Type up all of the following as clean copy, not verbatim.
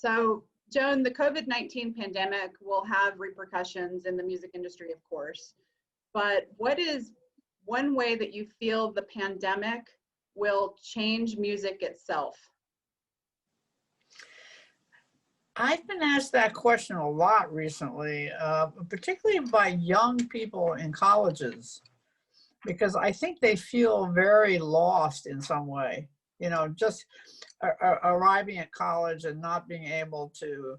So, Joan, the COVID-19 pandemic will have repercussions in the music industry, of course. But what is one way that you feel the pandemic will change music itself? I've been asked that question a lot recently, particularly by young people in colleges, because I think they feel very lost in some way. You know, just arriving at college and not being able to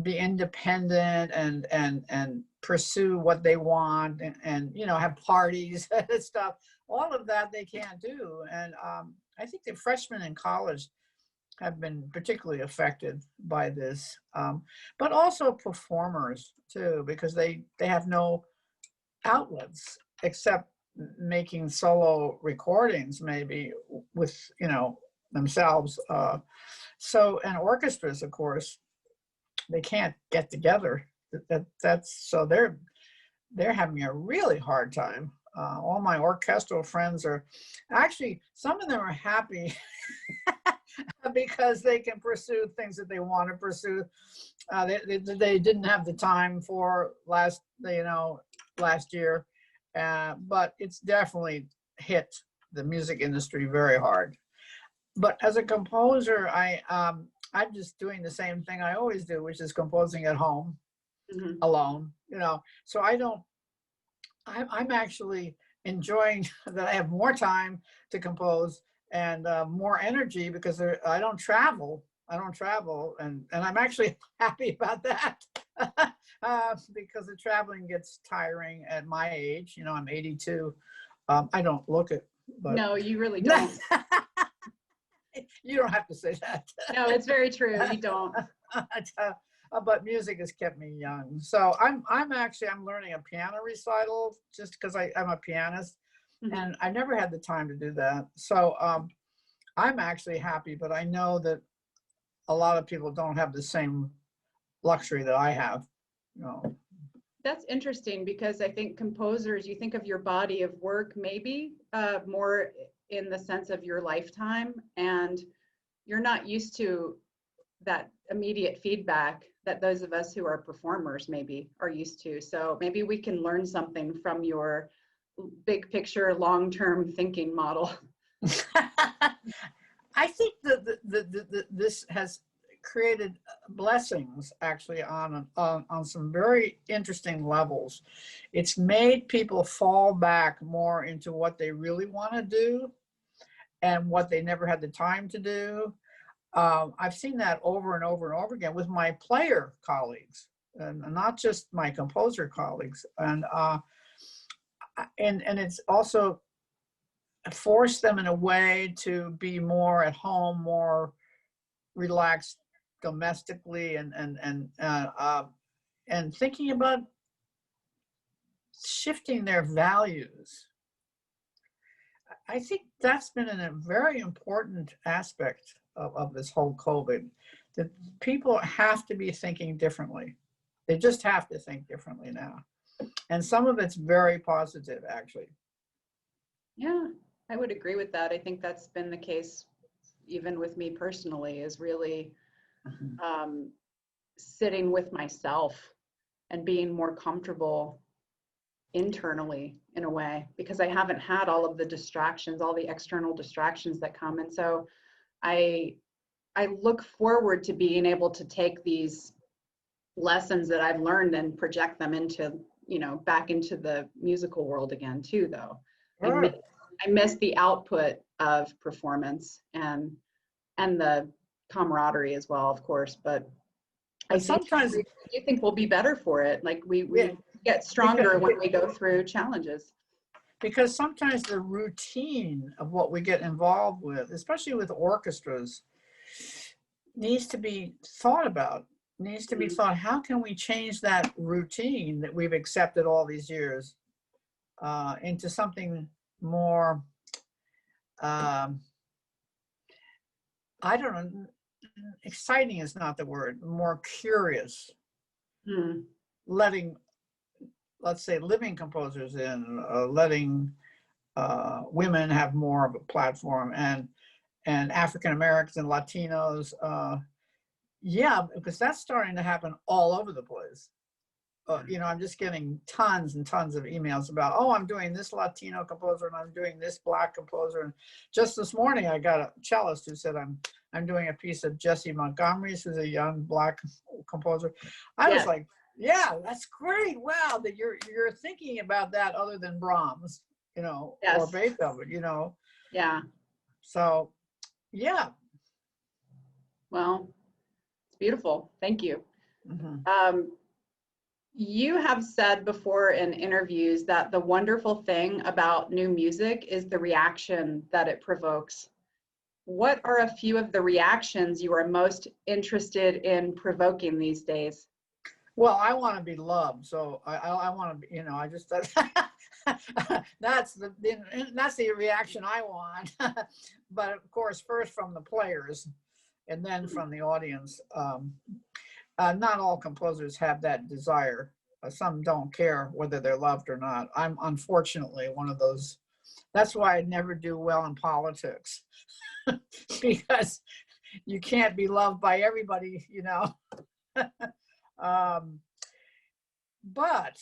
be independent and pursue what they want and you know, have parties and stuff. All of that they can't do. And I think the freshmen in college have been particularly affected by this, but also performers too, because they have no outlets except making solo recordings, maybe with, you know, themselves. So, and orchestras, of course, they can't get together. That's so they're having a really hard time. All my orchestral friends are actually, some of them are happy because they can pursue things that they want to pursue. They didn't have the time for last year, but it's definitely hit the music industry very hard. But as a composer, I'm just doing the same thing I always do, which is composing at home, alone. You know, so I'm actually enjoying that I have more time to compose and more energy because I don't travel. And I'm actually happy about that because the traveling gets tiring at my age. You know, I'm 82. I don't look it, but no, you really don't. You don't have to say that. No, it's very true. You don't. But music has kept me young. So I'm learning a piano recital just because I'm a pianist, and I never had the time to do that. So I'm actually happy, but I know that a lot of people don't have the same luxury that I have. You know. That's interesting because I think composers, you think of your body of work maybe more in the sense of your lifetime, and you're not used to that immediate feedback that those of us who are performers maybe are used to. So maybe we can learn something from your big picture, long-term thinking model. I think that this has created blessings actually on some very interesting levels. It's made people fall back more into what they really want to do and what they never had the time to do. I've seen that over and over and over again with my player colleagues, and not just my composer colleagues. And it's also forced them in a way to be more at home, more relaxed domestically, and thinking about shifting their values. I think that's been a very important aspect of this whole COVID, that people have to be thinking differently. They just have to think differently now. And some of it's very positive, actually. Yeah, I would agree with that. I think that's been the case even with me personally, is really sitting with myself and being more comfortable internally in a way, because I haven't had all of the distractions, all the external distractions that come. And so I look forward to being able to take these lessons that I've learned and project them into, you know, back into the musical world again too, though. Sure. I miss the output of performance and the camaraderie as well, of course, but I sometimes you think we'll be better for it. Like we get stronger when we go through challenges. Because sometimes the routine of what we get involved with, especially with orchestras, needs to be thought about, needs to be thought, how can we change that routine that we've accepted all these years into something more, I don't know, exciting is not the word, more curious, letting, let's say, living composers in, letting women have more of a platform, and African Americans and Latinos Yeah, because that's starting to happen all over the place. You know, I'm just getting tons and tons of emails about, oh, I'm doing this Latino composer and I'm doing this Black composer. And just this morning, I got a cellist who said I'm doing a piece of Jesse Montgomery's, who's a young Black composer. I was Yes. like, yeah, that's great. Wow, that you're thinking about that other than Brahms, you know, or Yes. Beethoven, you know. Yeah. So, yeah. Well, it's beautiful. Thank you. Mm-hmm. You have said before in interviews that the wonderful thing about new music is the reaction that it provokes. What are a few of the reactions you are most interested in provoking these days? Well, I want to be loved, so I want to be, you know, I just that's the reaction I want. But of course, first from the players, and then from the audience. Not all composers have that desire. Some don't care whether they're loved or not. I'm unfortunately one of those. That's why I never do well in politics, because you can't be loved by everybody, you know. um, but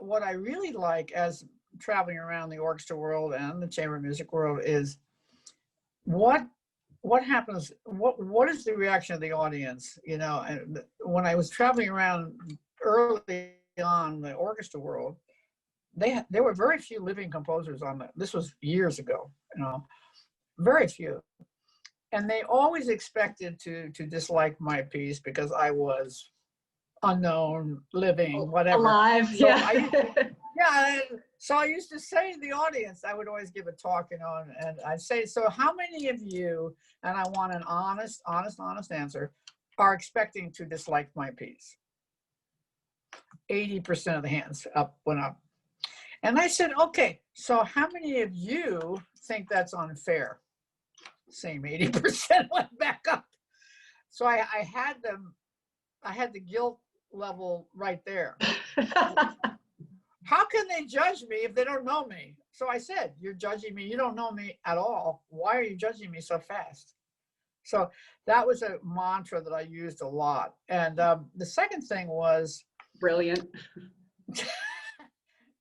what I really like as traveling around the orchestra world and the chamber music world is what happens, what is the reaction of the audience, you know. And when I was traveling around early on the orchestra world, there were very few living composers on that. This was years ago, you know, very few. And they always expected to dislike my piece because I was unknown, living, whatever. Alive, So yeah. So I used to say to the audience, I would always give a talk, you know, and I'd say, so how many of you, and I want an honest answer, are expecting to dislike my piece? 80% of the hands went up. And I said, okay, so how many of you think that's unfair? Same 80% went back up. So I had the guilt level right there. How can they judge me if they don't know me? So I said, you're judging me. You don't know me at all. Why are you judging me so fast? So that was a mantra that I used a lot. And the second thing was, Brilliant.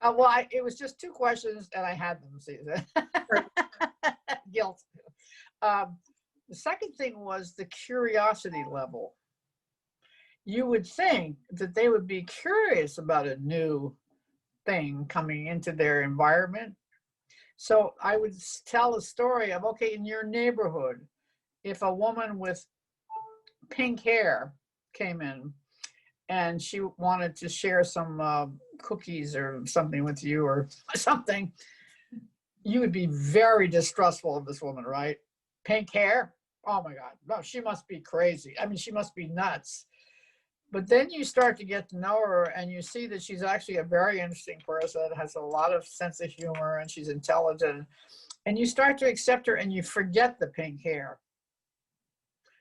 well, it was just two questions and I had them. See, guilt. The second thing was the curiosity level. You would think that they would be curious about a new thing coming into their environment. So I would tell a story of, okay, in your neighborhood, if a woman with pink hair came in and she wanted to share some cookies or something with you or something, you would be very distrustful of this woman, right? Pink hair? Oh my God, no, she must be crazy. I mean, she must be nuts. But then you start to get to know her and you see that she's actually a very interesting person, has a lot of sense of humor, and she's intelligent. And you start to accept her and you forget the pink hair.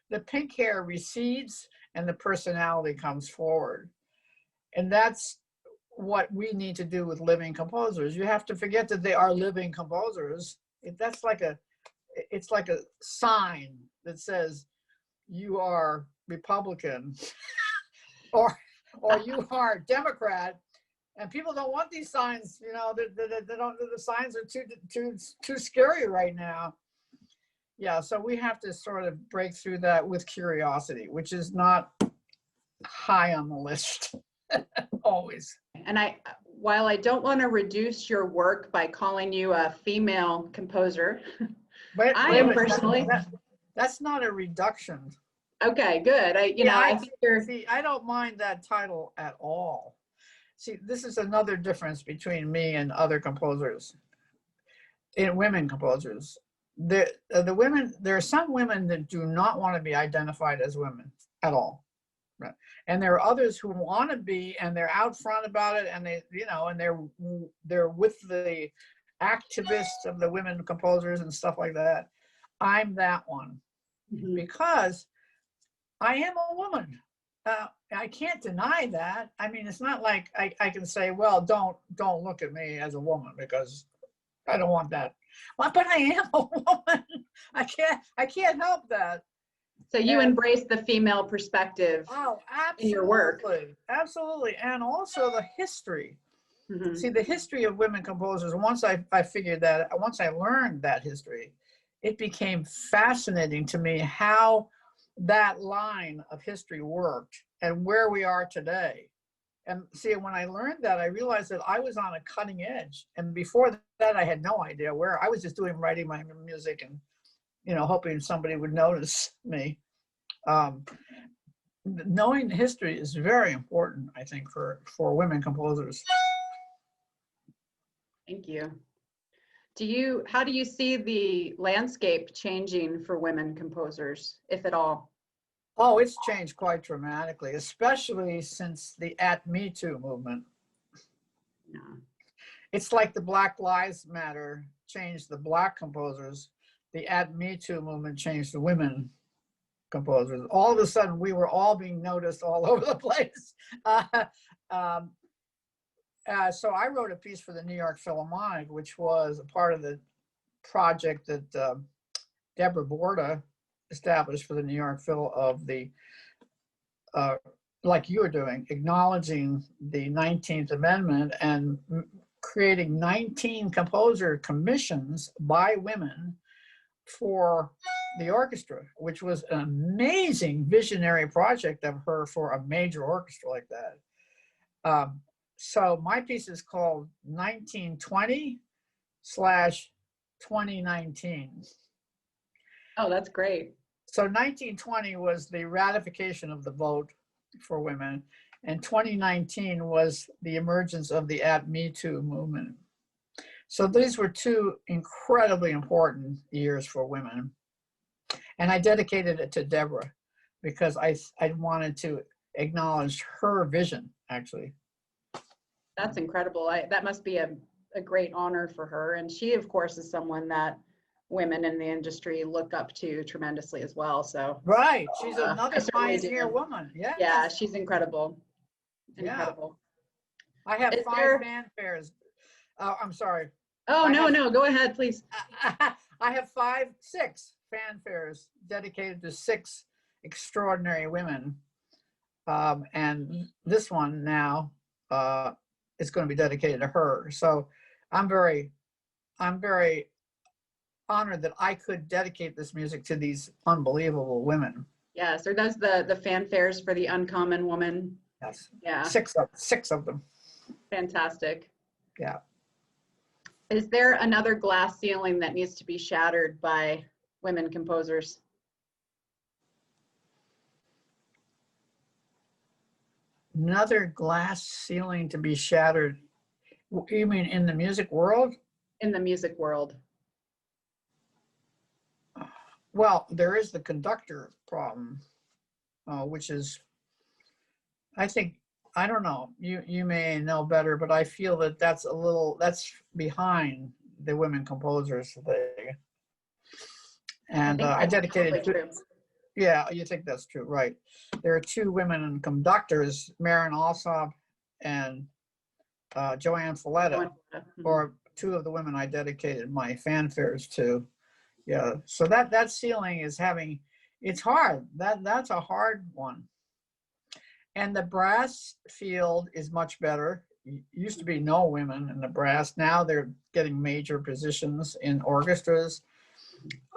The pink hair recedes and the personality comes forward. And that's what we need to do with living composers. You have to forget that they are living composers. It's like a sign that says you are Republican or you are Democrat, and people don't want these signs. You know, they don't. The signs are too scary right now. Yeah, so we have to sort of break through that with curiosity, which is not high on the list always. And while I don't want to reduce your work by calling you a female composer, But I am personally. That's not a reduction. Okay, good. I think you're. See, I don't mind that title at all. See, this is another difference between me and other composers, women composers. The women, there are some women that do not want to be identified as women at all. Right. And there are others who want to be, and they're out front about it, and they, you know, and they're with the activists of the women composers and stuff like that. I'm that one. Mm-hmm. Because I am a woman. I can't deny that. I mean, it's not like I can say, well, don't look at me as a woman because I don't want that. Well, but I am a woman. I can't help that. So you And embrace the female perspective oh, in your work. absolutely, absolutely, and also the history. Mhm. See, the history of women composers. Once I figured that, once I learned that history, it became fascinating to me how that line of history worked and where we are today. And see, when I learned that, I realized that I was on a cutting edge. And before that, I had no idea where. I was just writing my music and, hoping somebody would notice me. Um, Knowing history is very important, I think, for women composers. Thank you. How do you see the landscape changing for women composers, if at all? Oh, it's changed quite dramatically, especially since the Me Too movement. Yeah. It's like the Black Lives Matter changed the Black composers. The Me Too movement changed the women composers. All of a sudden, we were all being noticed all over the place. So I wrote a piece for the New York Philharmonic, which was a part of the project that Deborah Borda established for the New York Phil of the, like you were doing, acknowledging the 19th Amendment and creating 19 composer commissions by women for the orchestra, which was an amazing visionary project of her for a major orchestra like that. So my piece is called 1920/2019. Oh, that's great. So 1920 was the ratification of the vote for women, and 2019 was the emergence of the Me Too movement. So these were two incredibly important years for women. And I dedicated it to Deborah because I wanted to acknowledge her vision, actually. That's incredible. That must be a great honor for her. And she, of course, is someone that women in the industry look up to tremendously as well. So Right. She's I another certainly pioneer do. woman. Yes. Yeah, she's incredible. Yeah. Incredible. I have Is 5 there- fanfares. I'm sorry. Oh, I no, have- no, go ahead, please. I have 6 fanfares dedicated to 6 extraordinary women. And this one now is going to be dedicated to her. So I'm very honored that I could dedicate this music to these unbelievable women. Yes, or does the fanfares for the uncommon woman. Yes. Yeah. 6 of them. Fantastic. Yeah. Is there another glass ceiling that needs to be shattered by women composers? Another glass ceiling to be shattered. You mean in the music world? In the music world. Well, there is the conductor problem, which is, I think, I don't know, you may know better, but I feel that that's behind the women composers thing. And I dedicated to, yeah, you think that's true, right. There are 2 women conductors, Marin Alsop and Joanne Folletta, or 2 of the women I dedicated my fanfares to. Yeah, so that ceiling is it's hard. That's a hard one. And the brass field is much better. Used to be no women in the brass. Now they're getting major positions in orchestras.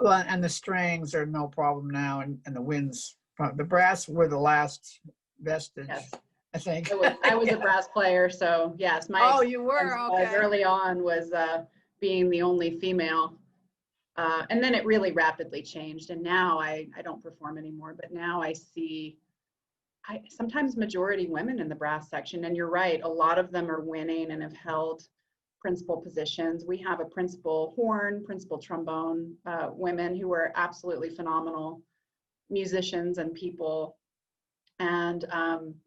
And the strings are no problem now, and the winds. The brass were the last vestige, yes. I think. I was a brass player, so yes, my you were, okay. Early on was being the only female. And then it really rapidly changed. And now I don't perform anymore, but now I see sometimes majority women in the brass section. And you're right, a lot of them are winning and have held principal positions. We have a principal horn, principal trombone women who are absolutely phenomenal musicians and people. And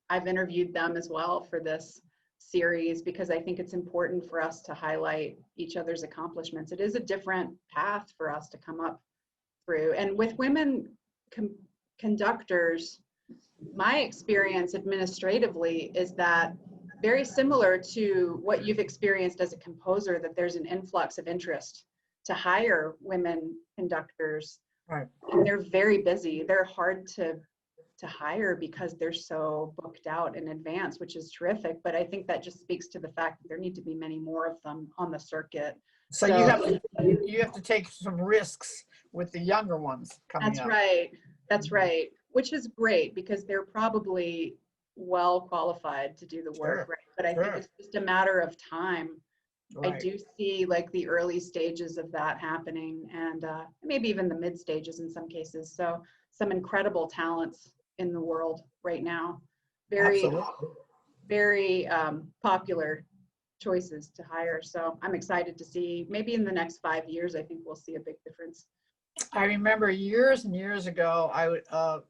I've interviewed them as well for this series because I think it's important for us to highlight each other's accomplishments. It is a different path for us to come up through. And with women conductors, my experience administratively is that very similar to what you've experienced as a composer, that there's an influx of interest to hire women conductors. Right. And they're very busy. They're hard to hire because they're so booked out in advance, which is terrific. But I think that just speaks to the fact that there need to be many more of them on the circuit. So you have to take some risks with the younger ones coming That's up. right. That's right. Which is great because they're probably well qualified to do the work, Sure, right? But I think sure. it's just a matter of time. I Right. do see like the early stages of that happening, and maybe even the mid stages in some cases. So some incredible talents in the world right now. Very, Absolutely. very popular choices to hire. So I'm excited to see, maybe in the next 5 years, I think we'll see a big difference. I remember years and years ago,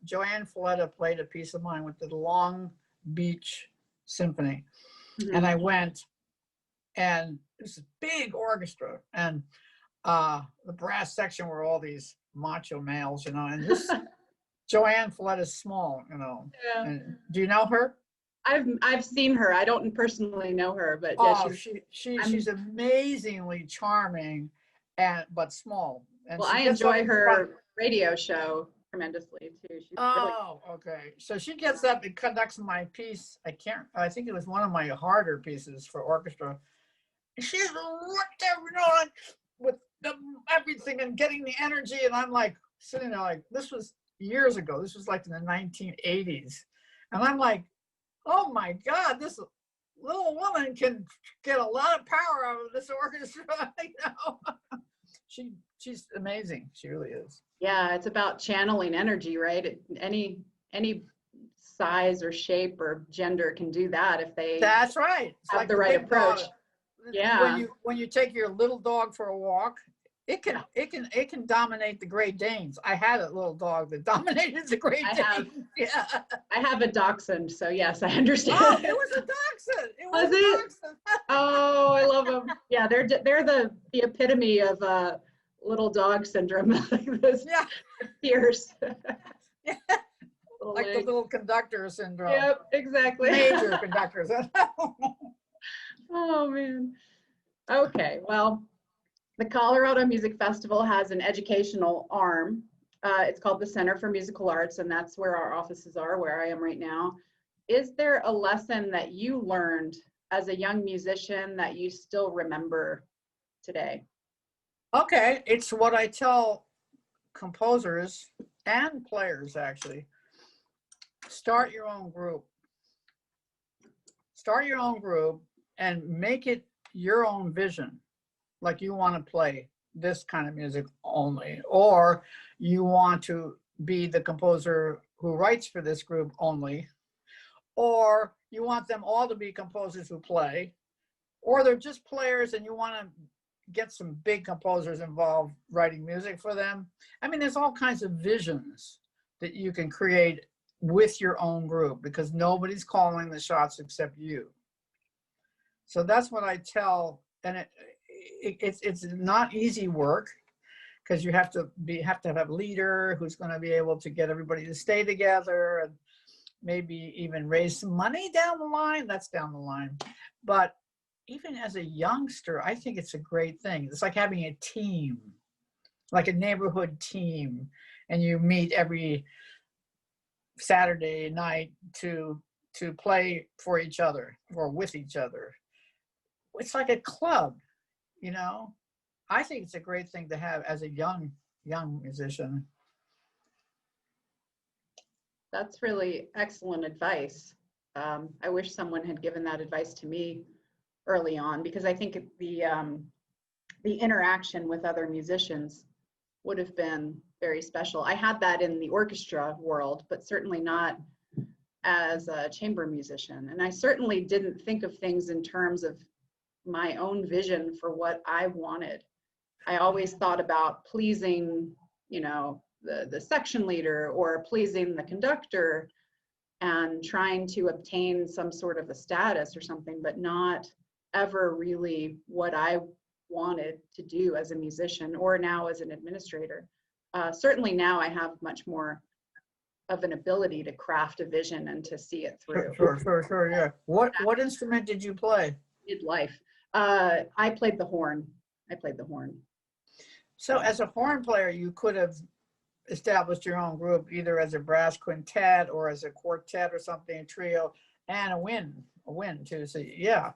Joanne Folletta played a piece of mine with the Long Beach Symphony. Mhm. And I went, and it was a big orchestra, and the brass section were all these macho males, and this Joanne Folletta is small, Yeah. and do you know her? I've seen her. I don't personally know her, but yeah, Oh, she's amazingly charming, but small, and well, she I gets up enjoy in front. her radio show tremendously too. She's brilliant. Oh, okay. So she gets up and conducts my piece. I think it was one of my harder pieces for orchestra. She's right there, like, with everything and getting the energy. And I'm like sitting there like, this was years ago. This was like in the 1980s. And I'm like, oh my God, this little woman can get a lot of power out of this orchestra. She's amazing. She really is. Yeah, it's about channeling energy, right? Any size or shape or gender can do that if they That's right. It's have like the right big approach. dog. Yeah. When you take your little dog for a walk, it can dominate the Great Danes. I had a little dog that dominated the Great Danes. Yeah. I have a dachshund, so yes, I understand. Oh, it was a dachshund. It was a dachshund. Oh, I love them. Yeah, they're the epitome of little dog syndrome. This Yeah. fierce. Yeah. Like The little conductor syndrome. Yep, exactly. Major conductors. Oh man. Okay, well, the Colorado Music Festival has an educational arm. It's called the Center for Musical Arts, and that's where our offices are, where I am right now. Is there a lesson that you learned as a young musician that you still remember today? Okay, it's what I tell composers and players, actually. Start your own group. Start your own group and make it your own vision. Like you want to play this kind of music only, or you want to be the composer who writes for this group only, or you want them all to be composers who play, or they're just players and you want to get some big composers involved writing music for them. I mean, there's all kinds of visions that you can create with your own group because nobody's calling the shots except you. So that's what I tell, and it's not easy work because you have to have a leader who's going to be able to get everybody to stay together and maybe even raise some money down the line. That's down the line. But even as a youngster, I think it's a great thing. It's like having a team, like a neighborhood team, and you meet every Saturday night to play for each other or with each other. It's like a club, I think it's a great thing to have as a young musician. That's really excellent advice. I wish someone had given that advice to me early on because I think the interaction with other musicians would have been very special. I had that in the orchestra world, but certainly not as a chamber musician. And I certainly didn't think of things in terms of my own vision for what I wanted. I always thought about pleasing, the section leader or pleasing the conductor and trying to obtain some sort of a status or something, but not ever really what I wanted to do as a musician or now as an administrator. Certainly now I have much more of an ability to craft a vision and to see it through. Sure, yeah. What instrument did you play? Midlife. I played the horn. So as a horn player, you could have established your own group, either as a brass quintet or as a quartet or something, a trio, and a win too. So yeah,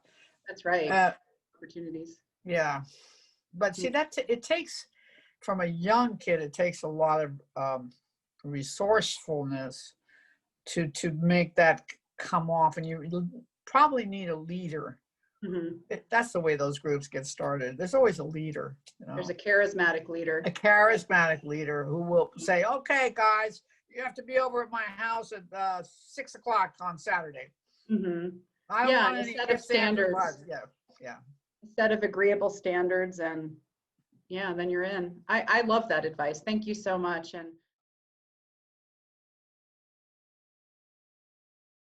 That's right. uh, Opportunities. yeah. But see, Mm. it takes, from a young kid, it takes a lot of resourcefulness to make that come off, and you probably need a leader. Mhm. That's the way those groups get started. There's always a leader, you know, There's a charismatic a leader. charismatic leader who will say, "Okay, guys, you have to be over at my house at 6 o'clock on Saturday. Mhm. I don't Yeah, want and a any set of ifs, ands, or standards, buts." Yeah, yeah. a set of agreeable standards, and yeah, then you're in. I love that advice. Thank you so much. And